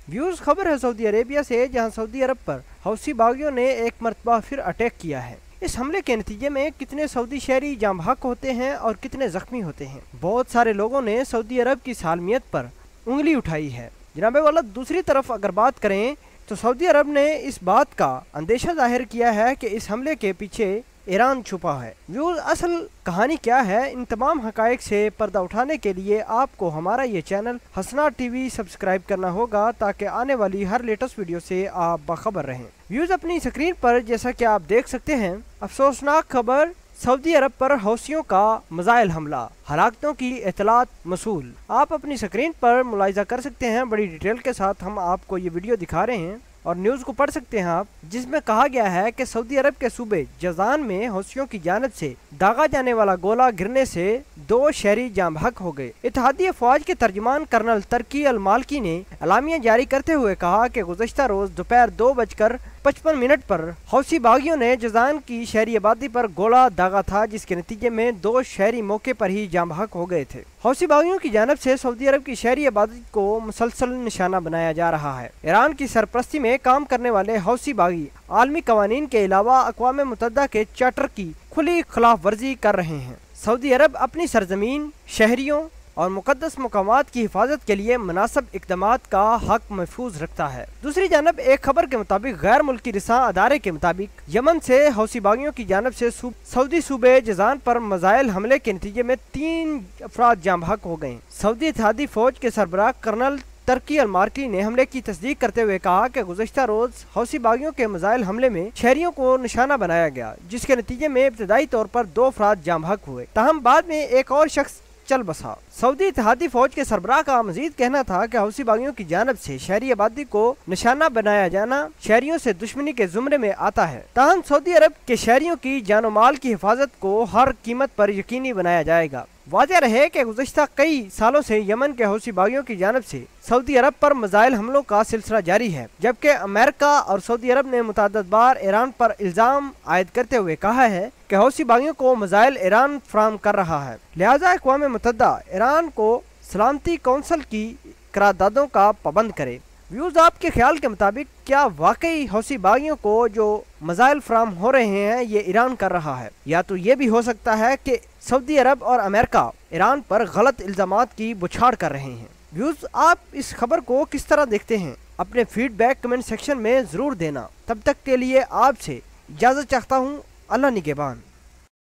Views खबर है Saudi Arabia से, जहां सऊदी अरब पर हौसी बागियों ने एक मरतबा फिर अटैक किया है। इस हमले के नतीजे में कितने सऊदी शहरी जाँ बहक होते हैं और कितने जख्मी होते हैं। बहुत सारे लोगों ने सऊदी अरब की सालमियत पर उंगली उठाई है। जनाब वाला, दूसरी तरफ अगर बात करें तो सऊदी अरब ने इस बात का अंदेशा जाहिर किया है कि इस हमले के पीछे ईरान छुपा है। व्यूज असल कहानी क्या है, इन तमाम हकायक से पर्दा उठाने के लिए आपको हमारा ये चैनल हसना टीवी सब्सक्राइब करना होगा, ताकि आने वाली हर लेटेस्ट वीडियो से आप बाखबर रहें। व्यूज अपनी स्क्रीन पर जैसा कि आप देख सकते हैं, अफसोसनाक खबर, सऊदी अरब पर हौसियों का मिसाइल हमला, हलाकतों की इतलात मसूल। आप अपनी स्क्रीन पर मुलाहिजा कर सकते हैं, बड़ी डिटेल के साथ हम आपको ये वीडियो दिखा रहे हैं और न्यूज़ को पढ़ सकते हैं आप, जिसमें कहा गया है कि सऊदी अरब के सूबे जजान में हौसियों की जानिब से दागा जाने वाला गोला गिरने से 2 शहरी जाँ बहक हो गए। इत्तेहादी अफवाज के तर्जुमान कर्नल तरकी अल मालकी ने एलामिया जारी करते हुए कहा कि गुज़श्ता रोज दोपहर 2:55 पर हौसी बागियों ने जजान की शहरी आबादी पर गोला दागा था, जिसके नतीजे में 2 शहरी मौके पर ही जाँ बहक हो गए थे। हौसी बागियों की जानिब से सऊदी अरब की शहरी आबादी को मुसलसल निशाना बनाया जा रहा है। ईरान की सरपरस्ती में काम करने वाले हौसी बागी आलमी कवानीन के अलावा अक़वाम मुत्तहिदा के चार्टर की खुली खिलाफ वर्जी कर रहे हैं। सऊदी अरब अपनी सरजमीन, शहरियों और मुकद्दस मकामात की हिफाजत के लिए मुनासिब इक़दामात का हक महफूज रखता है। दूसरी जानब एक खबर के मुताबिक गैर मुल्की रिसा अदारे के मुताबिक यमन से हौसी बागियों की जानब से सऊदी सूबे जजान पर मिसाइल हमले के नतीजे में 3 अफराद जाँ बहक हो गए। सऊदी इत्तेहादी फौज के सरबराह कर्नल तरकी अल मार्की ने हमले की तस्दीक करते हुए कहा कि गुज़श्ता रोज हौसी बागियों के मिसाइल हमले में शहरियों को निशाना बनाया गया, जिसके नतीजे में इब्तदाई तौर पर 2 अफराद जाँ बहक हुए, ताहम बाद में एक और शख्स चल बसा। सऊदी इत्तेहादी फौज के सरबराह का मजीद कहना था कि हौसी बागियों की जानब से शहरी आबादी को निशाना बनाया जाना शहरियों से दुश्मनी के जुमरे में आता है। ताहम सऊदी अरब के शहरियों की जानो माल की हिफाजत को हर कीमत पर यकीनी बनाया जाएगा। वाज़ेह रहे कि गुज़श्ता कई सालों से यमन के हौसी बागियों की जानब से सऊदी अरब पर मिसाइल हमलों का सिलसिला जारी है, जबकि अमेरिका और सऊदी अरब ने मुतअद्दिद बार ईरान पर इल्ज़ाम आयद करते हुए कहा है कि हौसी बागियों को मिसाइल ईरान फराहम कर रहा है। लिहाजा अक़वाम मुत्तहिदा ईरान को सलामती कौंसिल की करारदादों का पाबंद करे। व्यूज आपके ख्याल के मुताबिक क्या वाकई हौसी बागियों को जो मिसाइल फराहम हो रहे हैं ये ईरान कर रहा है, या तो ये भी हो सकता है कि सऊदी अरब और अमेरिका ईरान पर गलत इल्जामात की बुछाड़ कर रहे हैं। व्यूज आप इस खबर को किस तरह देखते हैं, अपने फीडबैक कमेंट सेक्शन में ज़रूर देना। तब तक के लिए आपसे इजाज़त चाहता हूँ। अल्लाह निगहबान।